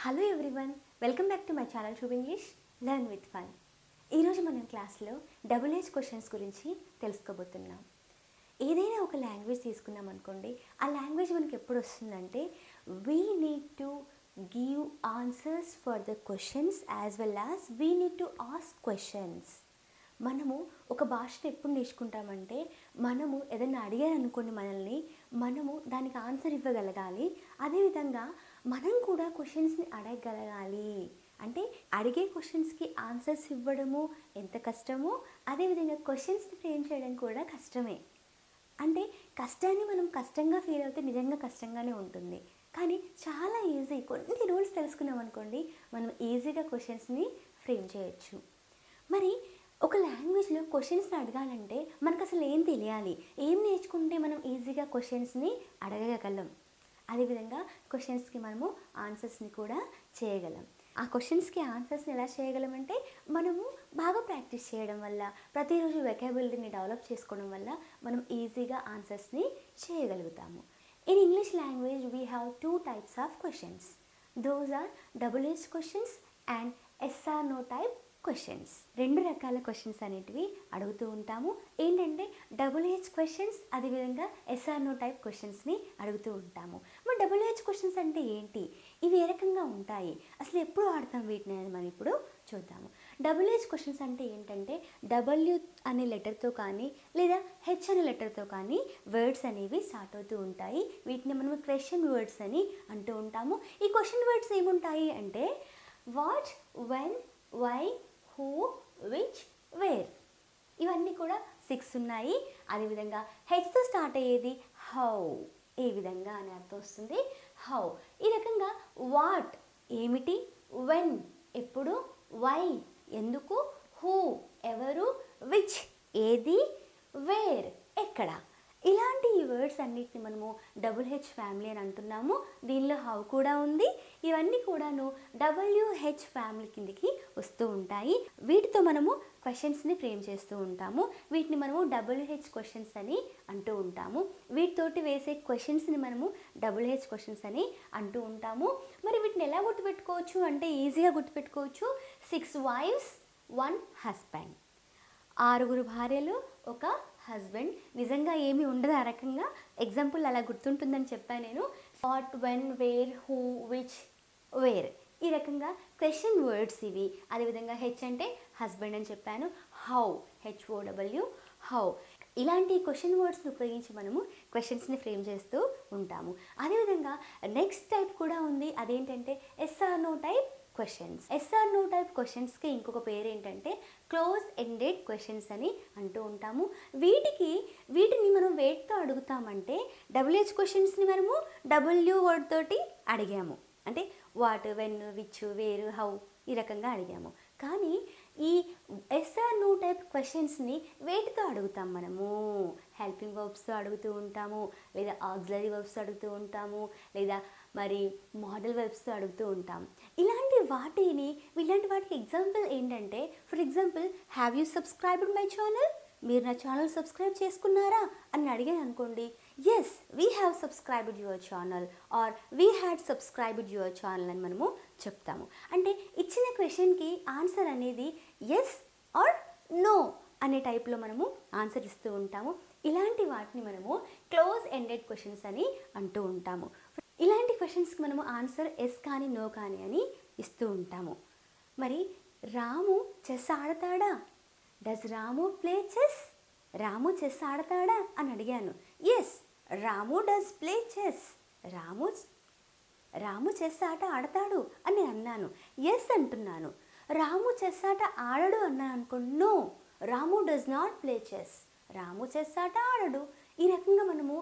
Hello everyone, welcome back to my channel tube English learn with fun. ఈరోజు మనం క్లాస్లో double H questions గురించి తెలుసుకోబోతున్నాం. ఏదైనా ఒక లాంగ్వేజ్ తీసుకున్నాం అనుకోండి, ఆ లాంగ్వేజ్ మనకి ఎప్పుడు వస్తుందంటే we need to give answers for the questions as well as we need to ask questions. మనము ఒక భాషను ఎప్పుడు నేర్చుకుంటామంటే మనము ఏదైనా అడిగారనుకోండి మనల్ని, మనము దానికి ఆన్సర్ ఇవ్వగలగాలి. అదేవిధంగా మనం కూడా క్వశ్చన్స్ని అడగగలగాలి. అంటే అడిగే క్వశ్చన్స్కి ఆన్సర్స్ ఇవ్వడము ఎంత కష్టమో, అదేవిధంగా క్వశ్చన్స్ని ఫ్రేమ్ చేయడం కూడా కష్టమే. అంటే కష్టాన్ని మనం కష్టంగా ఫీల్ అవుతే నిజంగా కష్టంగానే ఉంటుంది, కానీ చాలా ఈజీ. కొన్ని రూల్స్ తెలుసుకున్నాం అనుకోండి, మనం ఈజీగా క్వశ్చన్స్ని ఫ్రేమ్ చేయొచ్చు. మరి ఒక లాంగ్వేజ్లో క్వశ్చన్స్ని అడగాలంటే మనకు అసలు ఏం తెలియాలి, ఏం నేర్చుకుంటే మనం ఈజీగా క్వశ్చన్స్ని అడగగలం, అదేవిధంగా క్వశ్చన్స్కి మనము ఆన్సర్స్ని కూడా చేయగలం. ఆ క్వశ్చన్స్కి ఆన్సర్స్ని ఎలా చేయగలమంటే మనము బాగా ప్రాక్టీస్ చేయడం వల్ల, ప్రతిరోజు వెకాబులరీని డెవలప్ చేసుకోవడం వల్ల మనం ఈజీగా ఆన్సర్స్ని చేయగలుగుతాము. In English language we have 2 types of questions. Those are double H questions and yes no type questions. 2 రకాల క్వశ్చన్స్ అనేటివి అడుగుతూ ఉంటాము. ఏంటంటే డబుల్ ఏజ్ క్వశ్చన్స్, అదేవిధంగా ఎస్/నో టైప్ క్వశ్చన్స్ని అడుగుతూ ఉంటాము. మరి డబుల్ ఏజ్ క్వశ్చన్స్ అంటే ఏంటి, ఇవి ఏ రకంగా ఉంటాయి, అసలు ఎప్పుడు ఆడతాం వీటిని అనేది మనం ఇప్పుడు చూద్దాము. డబుల్ ఏజ్ క్వశ్చన్స్ అంటే ఏంటంటే డబ్ల్యూ అనే లెటర్తో కానీ లేదా హెచ్ అనే లెటర్తో కానీ వర్డ్స్ అనేవి స్టార్ట్ అవుతూ ఉంటాయి. వీటిని మనం క్వశ్చన్ వర్డ్స్ అని అంటూ ఉంటాము. ఈ క్వశ్చన్ వర్డ్స్ ఏముంటాయి అంటే what, when, why, who, which, where. ఇవన్నీ కూడా 6 ఉన్నాయి. అదేవిధంగా హెచ్తో స్టార్ట్ అయ్యేది హౌ, ఏ విధంగా అని అర్థం వస్తుంది, హౌ. ఈ రకంగా వాట్ ఏమిటి, వెన్ ఎప్పుడు, వై ఎందుకు, హూ ఎవరు, విచ్ ఏది, వేర్ ఎక్కడ. ఇలాంటి ఈ వర్డ్స్ అన్నిటిని మనము డబుల్ హెచ్ ఫ్యామిలీ అని అంటున్నాము. దీనిలో హౌ కూడా ఉంది. ఇవన్నీ కూడాను WH ఫ్యామిలీ కిందికి వస్తూ ఉంటాయి. వీటితో మనము క్వశ్చన్స్ని ఫ్రేమ్ చేస్తూ ఉంటాము. వీటిని మనము WH క్వశ్చన్స్ అని అంటూ ఉంటాము. వీటితోటి వేసే క్వశ్చన్స్ని మనము WH క్వశ్చన్స్ అని అంటూ ఉంటాము. మరి వీటిని ఎలా గుర్తుపెట్టుకోవచ్చు అంటే ఈజీగా గుర్తుపెట్టుకోవచ్చు. 6 wives 1 husband. 6 భార్యలు 1 హస్బెండ్. నిజంగా ఏమీ ఉండదు ఆ రకంగా, ఎగ్జాంపుల్ అలా గుర్తుంటుందని చెప్పాను నేను. What, when, where, who, which, where. ఈ రకంగా క్వశ్చన్ వర్డ్స్ ఇవి. అదేవిధంగా హెచ్ అంటే హస్బెండ్ అని చెప్పాను. How, HOW, how. ఇలాంటి క్వశ్చన్ వర్డ్స్ని ఉపయోగించి మనము క్వశ్చన్స్ని ఫ్రేమ్ చేస్తూ ఉంటాము. అదేవిధంగా నెక్స్ట్ టైప్ కూడా ఉంది. అదేంటంటే ఎస్/నో టైప్ క్వశ్చన్స్. ఎస్/నో టైప్ క్వశ్చన్స్కి ఇంకొక పేరు ఏంటంటే క్లోజ్ ఎండెడ్ క్వశ్చన్స్ అని అంటూ ఉంటాము. వీటిని మనం వేటితో అడుగుతామంటే WH క్వశ్చన్స్ని మనము W వర్డ్ తోటి అడిగాము. అంటే వాట్, వెన్, విచ్, వేరు, హౌ ఈ రకంగా అడిగాము. కానీ ఈ ఎస్/నో టైప్ క్వశ్చన్స్ని వేటితో అడుగుతాం మనము, హెల్పింగ్ వర్బ్స్తో అడుగుతూ ఉంటాము, లేదా ఆక్సిలరీ వర్బ్స్తో అడుగుతూ ఉంటాము, లేదా మరి మోడల్ వెబ్స్తో అడుగుతూ ఉంటాం. ఇలాంటి వాటికి ఎగ్జాంపుల్ ఏంటంటే, for example have you subscribed my channel, మీరు నా ఛానల్ సబ్స్క్రైబ్ చేసుకున్నారా అని అడిగాను అనుకోండి, yes we have subscribed your channel or we had subscribed your channel అని మనము చెప్తాము. అంటే ఇచ్చిన క్వశ్చన్కి ఆన్సర్ అనేది ఎస్ ఆర్ నో అనే టైప్లో మనము ఆన్సర్ ఇస్తూ ఉంటాము. ఇలాంటి వాటిని మనము క్లోజ్ ఎండెడ్ క్వశ్చన్స్ అని అంటూ ఉంటాము. ఇలాంటి క్వశ్చన్స్కి మనము ఆన్సర్ ఎస్ కానీ నో కానీ అని ఇస్తూ ఉంటాము. మరి రాము చెస్ ఆడతాడా, does Ramu play chess, Ramu chess ఆడతాడా అని అడిగాను. Yes Ramu does play chess, Ramu chess ఆట ఆడతాడు అని నేను అన్నాను, ఎస్ అంటున్నాను. రాము చెస్ ఆట ఆడడు అన్నాను అనుకోండి, no Ramu does not play chess, Ramu chess ఆట ఆడడు. ఈ రకంగా మనము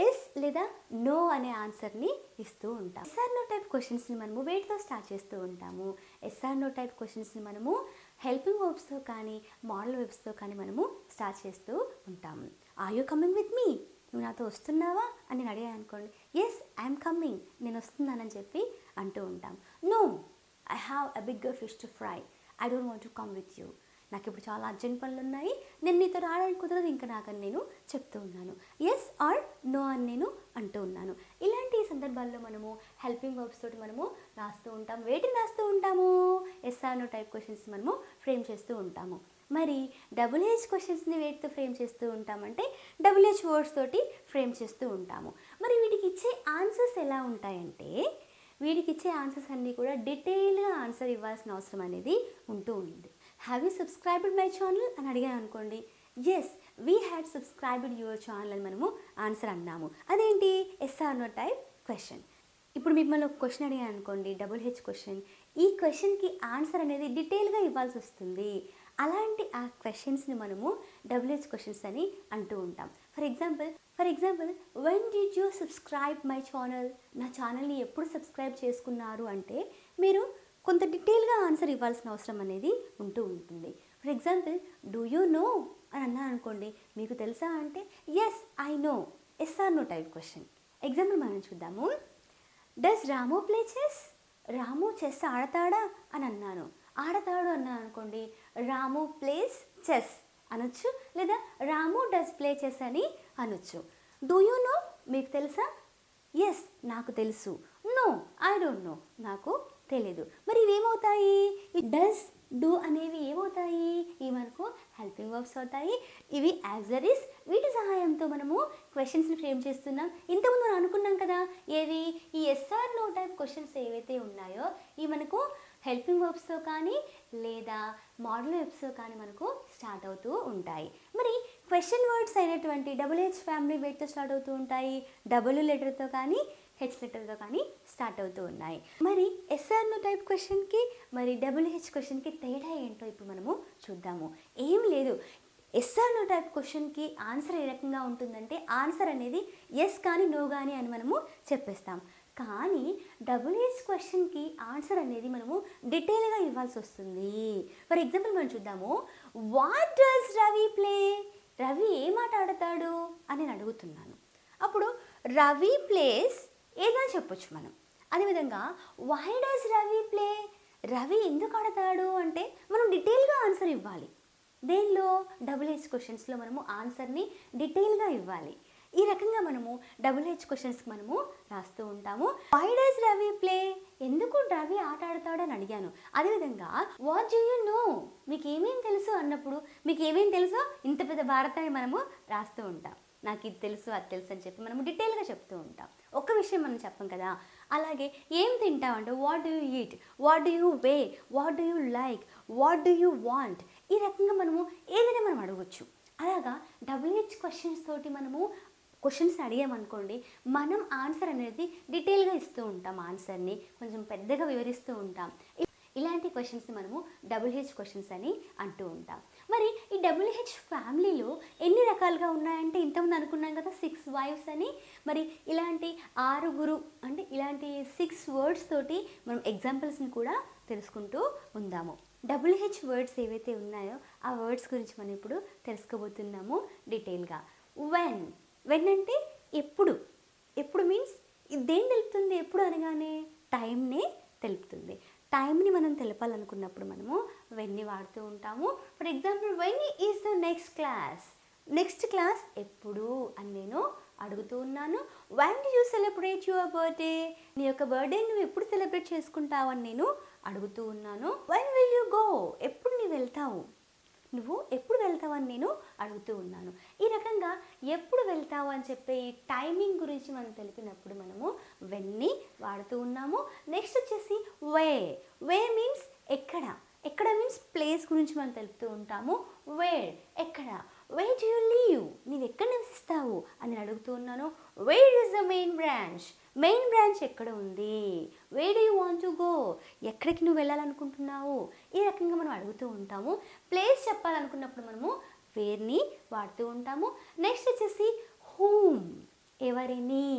ఎస్ లేదా నో అనే ఆన్సర్ని ఇస్తూ ఉంటాం. ఎస్/నో టైప్ క్వశ్చన్స్ని మనము వేటితో స్టార్ట్ చేస్తూ ఉంటాము. ఎస్/నో టైప్ క్వశ్చన్స్ని మనము హెల్పింగ్ వర్బ్స్తో కానీ మోడల్ వెబ్స్తో కానీ మనము స్టార్ట్ చేస్తూ ఉంటాము. Are you coming with me, నువ్వు నాతో వస్తున్నావా అని నేను అడిగాను అనుకోండి, ఎస్ ఐఎమ్ కమింగ్, నేను వస్తున్నానని చెప్పి అంటూ ఉంటాం. No I have a bigger fish to fry, I don't want to come with you. నాకు ఇప్పుడు చాలా అర్జెంట్ పనులు ఉన్నాయి, నేను నీతో రావడానికి కుదరదు ఇంకా నాకని నేను చెప్తూ ఉన్నాను. ఎస్ ఆర్ నో అని నేను అంటూ ఉన్నాను. ఇలాంటి సందర్భాల్లో మనము హెల్పింగ్ వర్బ్స్ తోటి మనము రాస్తూ ఉంటాం. వేటిని రాస్తూ ఉంటాము? Yes or no type questions మనము ఫ్రేమ్ చేస్తూ ఉంటాము. మరి డబుల్ హెచ్ క్వశ్చన్స్ని వేటితో ఫ్రేమ్ చేస్తూ ఉంటామంటే డబుల్ హెచ్ వర్డ్స్ తోటి ఫ్రేమ్ చేస్తూ ఉంటాము. మరి వీటికి ఇచ్చే ఆన్సర్స్ ఎలా ఉంటాయంటే వీటికి ఇచ్చే ఆన్సర్స్ అన్నీ కూడా డీటెయిల్గా ఆన్సర్ ఇవ్వాల్సిన అవసరం అనేది ఉంటూ ఉంది. Have you subscribed my channel అని అడిగాను అనుకోండి, yes we had subscribed your channel అని మనము ఆన్సర్ అన్నాము. అదేంటి? Yes or no type question. ఇప్పుడు మిమ్మల్ని ఒక క్వశ్చన్ అడిగాను అనుకోండి, డబుల్ హెచ్ క్వశ్చన్. ఈ క్వశ్చన్కి ఆన్సర్ అనేది డీటెయిల్గా ఇవ్వాల్సి వస్తుంది. అలాంటి ఆ క్వశ్చన్స్ని మనము డబుల్ హెచ్ క్వశ్చన్స్ అని అంటూ ఉంటాం. For example when did you subscribe my channel? నా ఛానల్ని ఎప్పుడు సబ్స్క్రైబ్ చేసుకున్నారు అంటే మీరు కొంత డీటెయిల్గా ఆన్సర్ ఇవ్వాల్సిన అవసరం అనేది ఉంటూ ఉంటుంది. For example do you know అని అన్నాను అనుకోండి, మీకు తెలుసా అంటే yes I know. Yes or no type question. Example మనం చూద్దాము. Does Ramu play chess? Ramu chess ఆడతాడా అని అన్నాను. ఆడతాడు అన్నాను అనుకోండి, రాము ప్లేస్ చెస్ అనొచ్చు, లేదా రాము డస్ ప్లే చెస్ అని అనొచ్చు. Do you no? మీకు తెలుసా? ఎస్ నాకు తెలుసు. నో ఐ డోంట్ నో నాకు తెలీదు. మరి ఇవేమవుతాయి? డస్ డూ అనేవి ఏమవుతాయి? ఇవి మనకు హెల్పింగ్ వర్బ్స్ అవుతాయి. ఇవి యాక్సిలరీస్. వీటి సహాయంతో మనము క్వశ్చన్స్ని ఫ్రేమ్ చేస్తున్నాం. ఇంతకుముందు మనం అనుకున్నాం కదా, ఏవి? ఈ ఎస్ఆర్ నో టైప్ క్వశ్చన్స్ ఏవైతే ఉన్నాయో ఇవి మనకు హెల్పింగ్ వర్బ్స్తో కానీ లేదా మోడల్ వర్బ్స్తో కానీ మనకు స్టార్ట్ అవుతూ ఉంటాయి. మరి క్వశ్చన్ వర్డ్స్ అయినటువంటి డబుల్ హెచ్ ఫ్యామిలీ వేటితో స్టార్ట్ అవుతూ ఉంటాయి? డబ్ల్యూ లెటర్తో కానీ హెచ్ లెటర్తో కానీ స్టార్ట్ అవుతూ ఉన్నాయి. మరి ఎస్ఆర్ నో టైప్ క్వశ్చన్కి మరి డబుల్ హెచ్ క్వశ్చన్కి తేడా ఏంటో ఇప్పుడు మనము చూద్దాము. ఏం లేదు, ఎస్ఆర్ నో టైప్ క్వశ్చన్కి ఆన్సర్ ఏ రకంగా ఉంటుందంటే ఆన్సర్ అనేది ఎస్ కానీ నో కానీ అని మనము చెప్పేస్తాం. కానీ డబుల్ హెచ్ క్వశ్చన్కి ఆన్సర్ అనేది మనము డీటెయిల్గా ఇవ్వాల్సి వస్తుంది. ఫర్ ఎగ్జాంపుల్ మనం చూద్దాము. What does Ravi play? Ravi ఏం ఆట ఆడతాడు అని నేను అడుగుతున్నాను. అప్పుడు రవి ప్లేస్ ఏదైనా చెప్పొచ్చు మనం. అదేవిధంగా why does Ravi play? Ravi ఎందుకు ఆడతాడు అంటే మనం డీటెయిల్గా ఆన్సర్ ఇవ్వాలి. దేనిలో? డబుల్ హెచ్ క్వశ్చన్స్లో మనము ఆన్సర్ని డీటెయిల్గా ఇవ్వాలి. ఈ రకంగా మనము డబుల్ హెచ్ క్వశ్చన్స్కి మనము రాస్తూ ఉంటాము. Why does Ravi play? ఎందుకు రవి ఆట ఆడతాడు అని అడిగాను. అదేవిధంగా వాట్ డూ యూ నో? మీకు ఏమేం తెలుసు అన్నప్పుడు మీకు ఏమేం తెలుసో ఇంత పెద్ద భారతాన్ని మనము రాస్తూ ఉంటాం. నాకు ఇది తెలుసు అది తెలుసు అని చెప్పి మనము డీటెయిల్గా చెప్తూ ఉంటాం. ఒక్క విషయం మనం చెప్పం కదా. అలాగే ఏం తింటావు అంటే what do you eat, what do you wear, what do you like, what do you want. ఈ రకంగా మనము ఏదైనా మనం అడగొచ్చు. అలాగా డబుల్ హెచ్ క్వశ్చన్స్ తోటి మనము క్వశ్చన్స్ అడిగామనుకోండి, మనం ఆన్సర్ అనేది డీటెయిల్గా ఇస్తూ ఉంటాం. ఆన్సర్ని కొంచెం పెద్దగా వివరిస్తూ ఉంటాం. ఇలాంటి క్వశ్చన్స్ని మనము డబుల్ హెచ్ క్వశ్చన్స్ అని అంటూ ఉంటాం. మరి ఈ డబుల్ హెచ్ ఫ్యామిలీలో ఎన్ని రకాలుగా ఉన్నాయంటే ఇంతకుముందు అనుకున్నాం కదా 6 వైఫ్స్ అని. మరి ఇలాంటి 6 అంటే ఇలాంటి 6 వర్డ్స్ తోటి మనం ఎగ్జాంపుల్స్ని కూడా తెలుసుకుంటూ ఉందాము. డబుల్ హెచ్ వర్డ్స్ ఏవైతే ఉన్నాయో ఆ వర్డ్స్ గురించి మనం ఇప్పుడు తెలుసుకోబోతున్నాము డీటెయిల్గా. వెన్ అంటే ఎప్పుడు. ఎప్పుడు మీన్స్ దేన్ని తెలుపుతుంది? ఎప్పుడు అనగానే టైంనే తెలుపుతుంది. టైంని మనం తెలపాలనుకున్నప్పుడు మనము వెన్ని వాడుతూ ఉంటాము. For example when is the next class ఎప్పుడు అని నేను అడుగుతూ ఉన్నాను. When do you celebrate your birthday? నీ యొక్క బర్త్డే నువ్వు ఎప్పుడు సెలబ్రేట్ చేసుకుంటావు అని నేను అడుగుతూ ఉన్నాను. When will you go? ఎప్పుడు నువ్వు వెళ్తావు? నువ్వు ఎప్పుడు వెళ్తావు అని నేను అడుగుతూ ఉన్నాను. ఈ రకంగా ఎప్పుడు వెళ్తావు అని చెప్పే ఈ టైమింగ్ గురించి మనం తెలిపినప్పుడు మనము వెన్ని వాడుతూ ఉన్నాము. నెక్స్ట్ వచ్చేసి వే మీన్స్ ఎక్కడ మీన్స్ ప్లేస్ గురించి మనం తెలుపుతూ ఉంటాము. వేర్ ఎక్కడ. Wear do you leave? నీవు ఎక్కడ నివసిస్తావు అని అడుగుతూ ఉన్నాను. Where is the main branch ఎక్కడ ఉంది? Wear do you want to go? ఎక్కడికి నువ్వు వెళ్ళాలనుకుంటున్నావు? ఈ రకంగా మనం అడుగుతూ ఉంటాము. ప్లేస్ చెప్పాలనుకున్నప్పుడు మనము వేర్ని వాడుతూ ఉంటాము. నెక్స్ట్ వచ్చేసి హూమ్ ఎవరిని,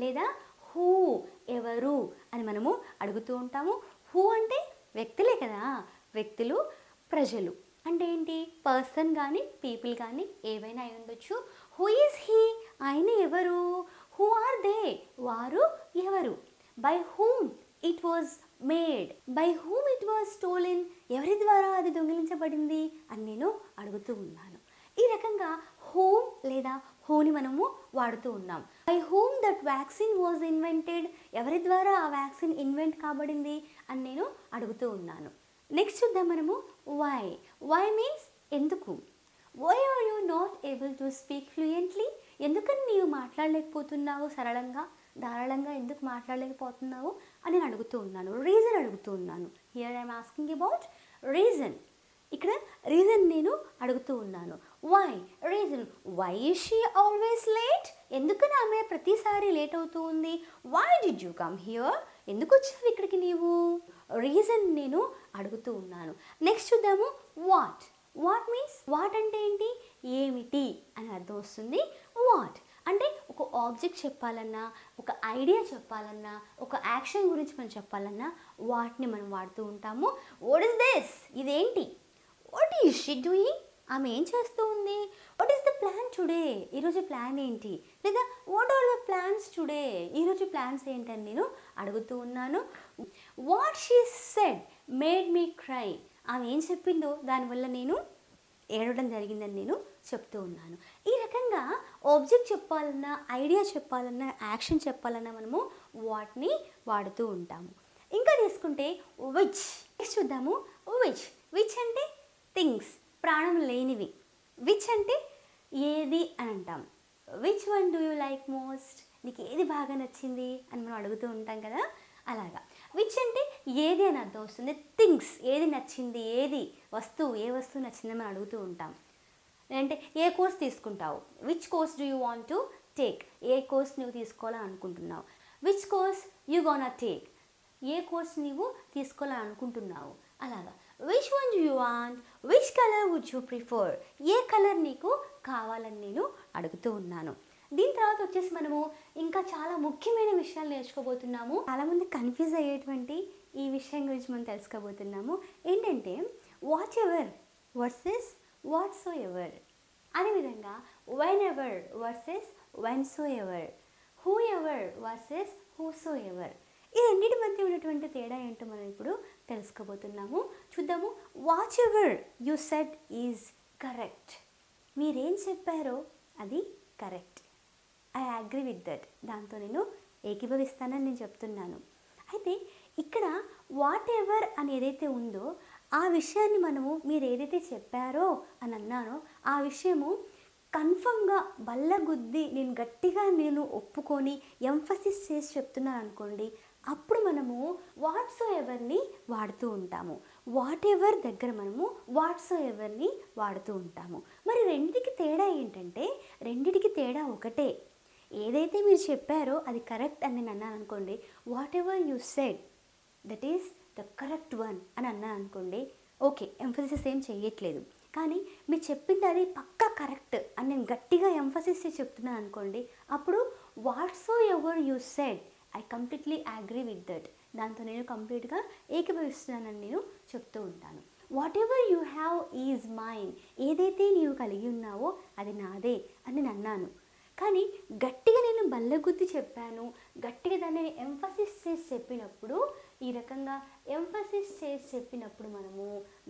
లేదా హూ ఎవరు అని మనము అడుగుతూ ఉంటాము. హూ అంటే వ్యక్తులే కదా, వ్యక్తులు, ప్రజలు అంటే ఏంటి? పర్సన్ కానీ పీపుల్ కానీ ఏవైనా అయి ఉండొచ్చు. Who is he? ఆయన ఎవరు? Who are they? వారు ఎవరు? By whom it was made, by whom it was stolen, ఎవరి ద్వారా అది దొంగిలించబడింది అని నేను అడుగుతూ ఉన్నాను. ఈ రకంగా హూమ్ లేదా హూని మనము వాడుతూ ఉన్నాం. By whom that vaccine was invented, ఎవరి ద్వారా ఆ వ్యాక్సిన్ ఇన్వెంట్ కాబడింది అని నేను అడుగుతూ ఉన్నాను. నెక్స్ట్ చూద్దాం మనము వై. వై మీన్స్ ఎందుకు. Why are you not able to speak fluently, ఎందుకని నీవు మాట్లాడలేకపోతున్నావు, సరళంగా ధారాళంగా ఎందుకు మాట్లాడలేకపోతున్నావు అని నేను అడుగుతూ ఉన్నాను. రీజన్ అడుగుతూ ఉన్నాను. Here I'm asking about reason. ఇక్కడ రీజన్ నేను అడుగుతూ ఉన్నాను. Why reason. Why is she always late, ఎందుకని ఆమె ప్రతిసారి లేట్ అవుతూ ఉంది. Why did you come here, ఎందుకు వచ్చావు ఇక్కడికి నీవు. రీజన్ నేను అడుగుతూ ఉన్నాను. నెక్స్ట్ చూద్దాము వాట్. వాట్ మీన్స్, వాట్ అంటే ఏంటి, ఏమిటి అని అర్థం వస్తుంది. వాట్ అంటే ఒక ఆబ్జెక్ట్ చెప్పాలన్నా, ఒక ఐడియా చెప్పాలన్నా, ఒక యాక్షన్ గురించి మనం చెప్పాలన్నా వాట్ని మనం వాడుతూ ఉంటాము. వాట్ ఈస్ దిస్, ఇదేంటి. వాట్ ఈజ్ షీ డూయింగ్, ఆమె ఏం చేస్తూ ఉంది. What is the plan today, ఈరోజు ప్లాన్ ఏంటి. లేదా what are the plans today, ఈరోజు ప్లాన్స్ ఏంటని నేను అడుగుతూ ఉన్నాను. What she said made me cry, ఆమె ఏం చెప్పిందో దానివల్ల నేను ఏడవడం జరిగిందని నేను చెప్తూ ఉన్నాను. ఈ రకంగా ఆబ్జెక్ట్ చెప్పాలన్నా, ఐడియా చెప్పాలన్నా, యాక్షన్ చెప్పాలన్నా మనము వాటిని వాడుతూ ఉంటాము. ఇంకా తీసుకుంటే విచ్. నెక్స్ట్ చూద్దాము విచ్. విచ్ అంటే థింగ్స్, ప్రాణం లేనివి. విచ్ అంటే ఏది అని అంటాం. Which one do you like most, నీకు ఏది బాగా నచ్చింది అని మనం అడుగుతూ ఉంటాం కదా, అలాగా. విచ్ అంటే ఏది అని అర్థం వస్తుంది. థింగ్స్, ఏది నచ్చింది, ఏది వస్తువు, ఏ వస్తువు నచ్చిందని మనం అడుగుతూ ఉంటాం. అంటే ఏ కోర్స్ తీసుకుంటావు, which course do you want to take, ఏ కోర్స్ నువ్వు తీసుకోవాలని అనుకుంటున్నావు. Which course you gonna take, ఏ కోర్స్ నువ్వు తీసుకోవాలని అనుకుంటున్నావు, అలాగా. Which one do you want, which colour would you prefer, ఏ కలర్ నీకు కావాలని నేను అడుగుతూ ఉన్నాను. దీని తర్వాత వచ్చేసి మనము ఇంకా చాలా ముఖ్యమైన విషయాలు నేర్చుకోబోతున్నాము. చాలామంది కన్ఫ్యూజ్ అయ్యేటువంటి ఈ విషయం గురించి మనం తెలుసుకోబోతున్నాము. ఏంటంటే whatever versus whatsoever, అదేవిధంగా whenever versus when so ever, whoever versus whosoever. ఈ రెండింటి మధ్య ఉన్నటువంటి తేడా ఏంటో మనం ఇప్పుడు తెలుసుకోబోతున్నాము. చూద్దాము. What ever you said is correct, మీరేం చెప్పారో అది correct. I agree with that, దాంతో నేను ఏకీభవిస్తానని నేను చెప్తున్నాను. అయితే ఇక్కడ వాట్ ఎవర్ అని ఏదైతే ఉందో ఆ విషయాన్ని మనము మీరు ఏదైతే చెప్పారో అని అన్నానో ఆ విషయము కన్ఫర్మ్గా బల్లగుద్ది నేను గట్టిగా నేను ఒప్పుకొని ఎంఫసిస్ చేసి చెప్తున్నాను అనుకోండి, అప్పుడు మనము వాట్ సో ఎవర్ని వాడుతూ ఉంటాము. వాట్ ఎవర్ దగ్గర మనము వాట్ సో ఎవర్ని వాడుతూ ఉంటాము. మరి రెండిటికి తేడా ఏంటంటే, రెండిటికి తేడా ఒకటే. ఏదైతే మీరు చెప్పారో అది కరెక్ట్ అని నేను అన్నాను అనుకోండి, what ever you said that is the correct one అని అన్నాను అనుకోండి, ఓకే, ఎంఫసిస్ ఏం చేయట్లేదు. కానీ మీరు చెప్పింది అది పక్కా కరెక్ట్ అని నేను గట్టిగా ఎంఫసిస్ చేసి చెప్తున్నాను అనుకోండి, అప్పుడు what so ever you said I completely agree with that, దాంతో నేను కంప్లీట్గా ఏకీభవిస్తున్నానని నేను చెప్తూ ఉంటాను. Whatever you have is mine, ఏదైతే నీవు కలిగి ఉన్నావో అది నాదే అని నేను అన్నాను. కానీ గట్టిగా నేను బల్లగుద్ది చెప్పాను, గట్టిగా దాన్ని ఎంఫసిస్ చేసి చెప్పినప్పుడు, ఈ రకంగా ఎంఫసిస్ చేసి చెప్పినప్పుడు మనము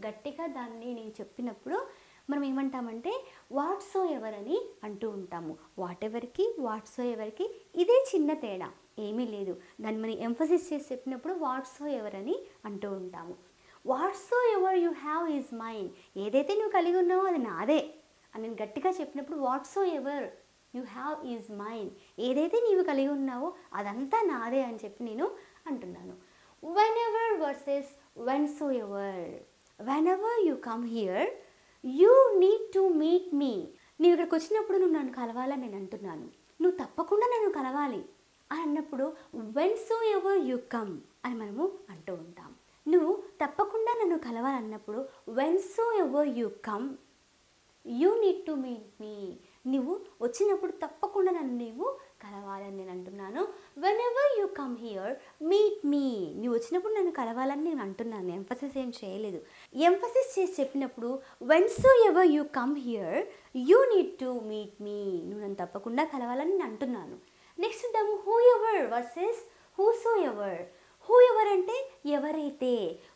గట్టిగా దాన్ని నేను చెప్పినప్పుడు మనం ఏమంటామంటే వాట్ సో ఎవర్ అని అంటూ ఉంటాము. వాట్ ఎవర్కి వాట్ సో ఎవర్కి ఇదే చిన్న తేడా, ఏమీ లేదు. దాన్ని మనం ఎంఫసిస్ చేసి చెప్పినప్పుడు వాట్ సో ఎవర్ అని అంటూ ఉంటాము. What so ever you have is mine, ఏదైతే నువ్వు కలిగి ఉన్నావో అది నాదే అని నేను గట్టిగా చెప్పినప్పుడు what so ever you have is mine, ఏదైతే నీవు కలిగి ఉన్నావో అదంతా నాదే అని చెప్పి నేను అంటున్నాను. Whenever versus whensoever. Whenever you come here you need to meet me, నీవు ఇక్కడికి వచ్చినప్పుడు నువ్వు నన్ను కలవాలని నేను అంటున్నాను, నువ్వు తప్పకుండా నన్ను కలవాలి అని అన్నప్పుడు when so ever you come అని మనము అంటూ ఉంటాం. నువ్వు తప్పకుండా నన్ను కలవాలన్నప్పుడు when so ever you come you need to meet me, నువ్వు వచ్చినప్పుడు తప్పకుండా నన్ను నీవు కలవాలని నేను అంటున్నాను. Whenever you come here meet me, నువ్వు వచ్చినప్పుడు నన్ను కలవాలని నేను అంటున్నాను, ఎంఫసిస్ ఏం చేయలేదు. ఎంఫసిస్ చేసి చెప్పినప్పుడు when so ever you come here you need to meet me, నువ్వు నన్ను తప్పకుండా కలవాలని నేను అంటున్నాను. నెక్స్ట్ చూద్దాము whoever versus who so ever. Whoever అంటే ఎవరైతే.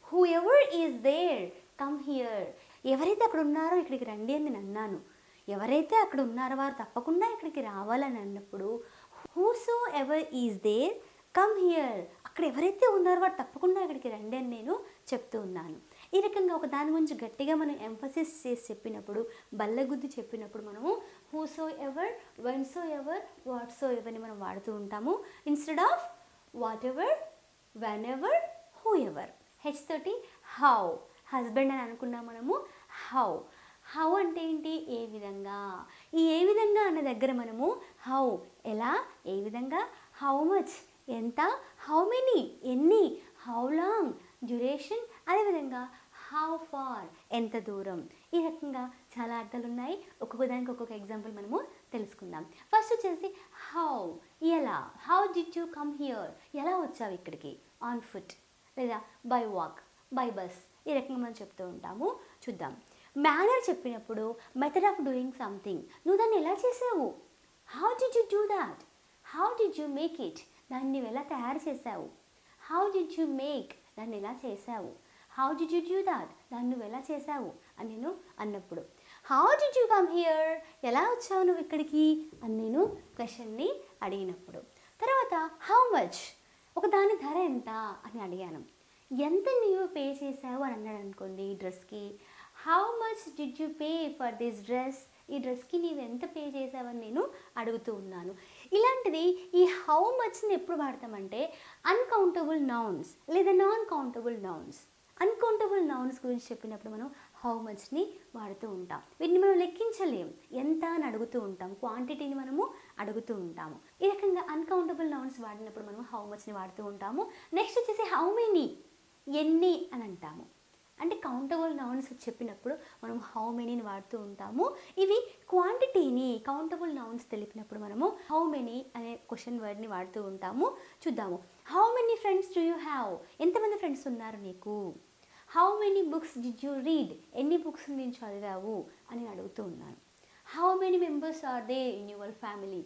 Whoever is there come here. ఎవరైతే అక్కడ ఉన్నారో ఇక్కడికి రండి అని నేను అన్నాను. ఎవరైతే అక్కడ ఉన్నారో వారు తప్పకుండా ఇక్కడికి రావాలని అన్నప్పుడు whosoever is there come here. అక్కడ ఎవరైతే ఉన్నారో వారు తప్పకుండా ఇక్కడికి రండి అని నేను చెప్తూ ఉన్నాను. ఈ రకంగా ఒక దాని గురించి గట్టిగా మనం ఎంఫసిస్ చేసి చెప్పినప్పుడు, బల్లగుద్ది చెప్పినప్పుడు మనము హూసో ఎవర్, వెన్సో ఎవర్, వాట్సో ఎవర్ని మనం వాడుతూ ఉంటాము instead of what ever, when ever, who ever. H తోటి హౌ, హస్బెండ్ అని అనుకున్నాం మనము. హౌ, హౌ అంటే ఏంటి? ఏ విధంగా. ఈ ఏ విధంగా అన్న దగ్గర మనము హౌ ఎలా, ఏ విధంగా, హౌ మచ్ ఎంత, హౌ మెనీ ఎన్ని, హౌ లాంగ్ డ్యూరేషన్, అదేవిధంగా హౌ ఫార్ ఎంత దూరం. ఈ రకంగా చాలా అర్థాలు ఉన్నాయి. ఒక్కొక్క దానికి ఒక్కొక్క ఎగ్జాంపుల్ మనము తెలుసుకుందాం. ఫస్ట్ వచ్చేసి హౌ, ఎలా. How did you come here, ఎలా వచ్చావు ఇక్కడికి? ఆన్ ఫుట్ లేదా బై వాక్, బై బస్. ఈ రకంగా మనం చెప్తూ ఉంటాము. చూద్దాం. మేనర్ చెప్పినప్పుడు మెథడ్ ఆఫ్ డూయింగ్ సంథింగ్, నువ్వు దాన్ని ఎలా చేసావు? How did you do that, how did you make it, దాన్ని నువ్వు ఎలా తయారు చేసావు? హౌ డిడ్ యూ మేక్, దాన్ని ఎలా చేసావు? How did you do that, దాన్ని నువ్వు ఎలా చేసావు అని నేను అన్నప్పుడు. How did you come here, ఎలా వచ్చావు నువ్వు ఇక్కడికి అని నేను క్వశ్చన్ని అడిగినప్పుడు. తర్వాత హౌ మచ్, ఒక దాని ధర ఎంత అని అడిగాను. ఎంత నీవు పే చేసావు అని అన్నాడు అనుకోండి ఈ డ్రెస్కి. How much did you pay for this dress, ఈ డ్రెస్కి నీవు ఎంత పే చేసావని నేను అడుగుతూ ఉన్నాను. ఇలాంటిది ఈ హౌ మచ్ని ఎప్పుడు వాడతామంటే అన్కౌంటబుల్ నౌన్స్ లేదా non countable nouns. Uncountable nouns గురించి చెప్పినప్పుడు మనం హౌ మచ్ని వాడుతూ ఉంటాం. వీటిని మనం లెక్కించలేం, ఎంత అని అడుగుతూ ఉంటాం, క్వాంటిటీని మనము అడుగుతూ ఉంటాము. ఈ రకంగా అన్కౌంటబుల్ నౌన్స్ వాడినప్పుడు మనం హౌ మచ్ని వాడుతూ ఉంటాము. నెక్స్ట్ వచ్చేసి హౌ మెనీ, ఎన్ని అని అంటాము. అంటే కౌంటబుల్ నౌన్స్ చెప్పినప్పుడు మనం హౌ మెనీని వాడుతూ ఉంటాము. ఇవి క్వాంటిటీని, కౌంటబుల్ నౌన్స్ తెలిపినప్పుడు మనము హౌ మెనీ అనే క్వశ్చన్ వర్డ్ని వాడుతూ ఉంటాము. చూద్దాము. How many friends do you have, ఎంతమంది ఫ్రెండ్స్ ఉన్నారు నీకు? How many books did you read, ఎన్ని బుక్స్ నేను చదివావు అని అడుగుతూ ఉన్నాను. How many members are there in your family,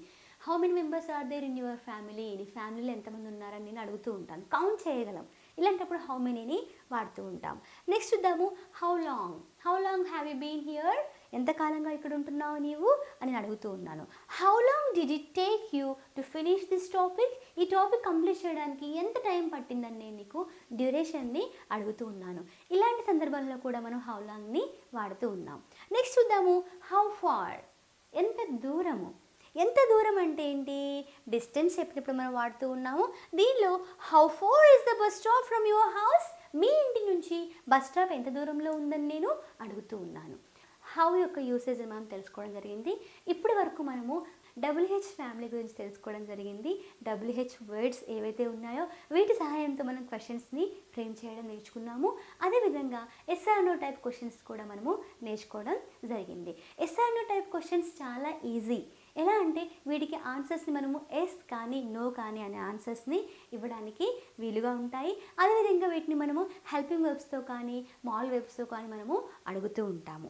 how many members are there in your family, నీ ఫ్యామిలీలో ఎంతమంది ఉన్నారని నేను అడుగుతూ ఉంటాను. కౌంట్ చేయగలం. ఇలాంటప్పుడు హౌ మెనీని వాడుతూ ఉంటాం. నెక్స్ట్ చూద్దాము. How long, how long have you been here, ఎంతకాలంగా ఇక్కడ ఉంటున్నావు నీవు అని అడుగుతూ ఉన్నాను. How long did it take you to finish this topic, ఈ టాపిక్ కంప్లీట్ చేయడానికి ఎంత టైం పట్టిందని నేను నీకు డ్యూరేషన్ని అడుగుతూ ఉన్నాను. ఇలాంటి సందర్భాల్లో కూడా మనం హౌ లాంగ్ని వాడుతూ ఉన్నాం. నెక్స్ట్ చూద్దాము. హౌ ఫార్, ఎంత దూరము. ఎంత దూరం అంటే ఏంటి? డిస్టెన్స్ చెప్పినప్పుడు మనం వాడుతూ ఉన్నాము. దీనిలో how far is the bus stop from your house, మీ ఇంటి నుంచి బస్ స్టాప్ ఎంత దూరంలో ఉందని నేను అడుగుతూ ఉన్నాను. హౌ యొక్క యూసేజ్ మనం తెలుసుకోవడం జరిగింది. ఇప్పటి వరకు మనము WH ఫ్యామిలీ గురించి తెలుసుకోవడం జరిగింది. WH వర్డ్స్ ఏవైతే ఉన్నాయో వీటి సహాయంతో మనం క్వశ్చన్స్ని ఫ్రేమ్ చేయడం నేర్చుకున్నాము. అదేవిధంగా SR/NO టైప్ క్వశ్చన్స్ కూడా మనము నేర్చుకోవడం జరిగింది. SR/NO టైప్ క్వశ్చన్స్ చాలా ఈజీ. ఎలా అంటే వీటికి ఆన్సర్స్ని మనము ఎస్ కానీ నో కానీ అనే ఆన్సర్స్ని ఇవ్వడానికి వీలుగా ఉంటాయి. అదేవిధంగా వీటిని మనము హెల్పింగ్ వెబ్స్తో కానీ మాల్ వెబ్స్తో కానీ మనము అడుగుతూ ఉంటాము.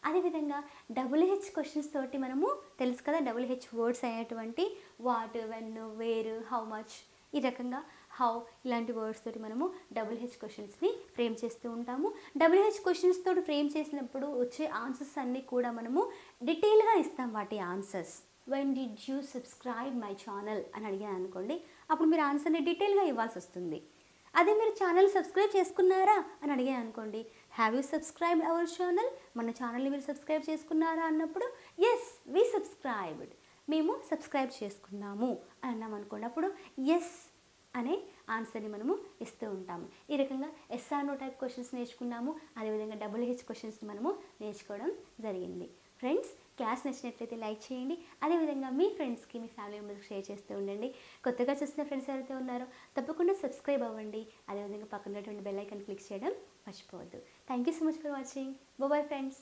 అదేవిధంగా WH క్వశ్చన్స్ తోటి మనము తెలుసు కదా, WH వర్డ్స్ అయినటువంటి what, when, where, how much, ఈ రకంగా హౌ ఇలాంటి వర్డ్స్ తోటి మనము WH క్వశ్చన్స్ని ఫ్రేమ్ చేస్తూ ఉంటాము. WH క్వశ్చన్స్ తోటి ఫ్రేమ్ చేసినప్పుడు వచ్చే ఆన్సర్స్ అన్నీ కూడా మనము డీటెయిల్గా ఇస్తాం వాటి answers. When did you subscribe my channel అని అడిగాను అనుకోండి, అప్పుడు మీరు ఆన్సర్ని డీటెయిల్గా ఇవ్వాల్సి వస్తుంది. అదే మీరు ఛానల్ సబ్స్క్రైబ్ చేసుకున్నారా అని అడిగాను అనుకోండి, have you subscribed our channel, మన ఛానల్ని మీరు సబ్స్క్రైబ్ చేసుకున్నారా అన్నప్పుడు ఎస్ వీ సబ్స్క్రైబ్డ్, మేము సబ్స్క్రైబ్ చేసుకున్నాము అని అన్నాం అనుకోండి, అప్పుడు ఎస్ అనే ఆన్సర్ని మనము ఇస్తూ ఉంటాము. ఈ రకంగా SR/NO టైప్ క్వశ్చన్స్ నేర్చుకున్నాము. అదేవిధంగా WH క్వశ్చన్స్ని మనము నేర్చుకోవడం జరిగింది. ఫ్రెండ్స్, క్లాస్ నచ్చినట్లయితే లైక్ చేయండి. అదేవిధంగా మీ ఫ్రెండ్స్కి, మీ ఫ్యామిలీ మెంబర్స్కి షేర్ చేస్తూ ఉండండి. కొత్తగా చూస్తున్న ఫ్రెండ్స్ ఎవరైతే ఉన్నారో తప్పకుండా సబ్స్క్రైబ్ అవ్వండి. అదేవిధంగా పక్కన ఉన్నటువంటి బెల్ ఐకాన్ క్లిక్ చేయడం మర్చిపోవద్దు. Thank you so much for watching. Bye friends.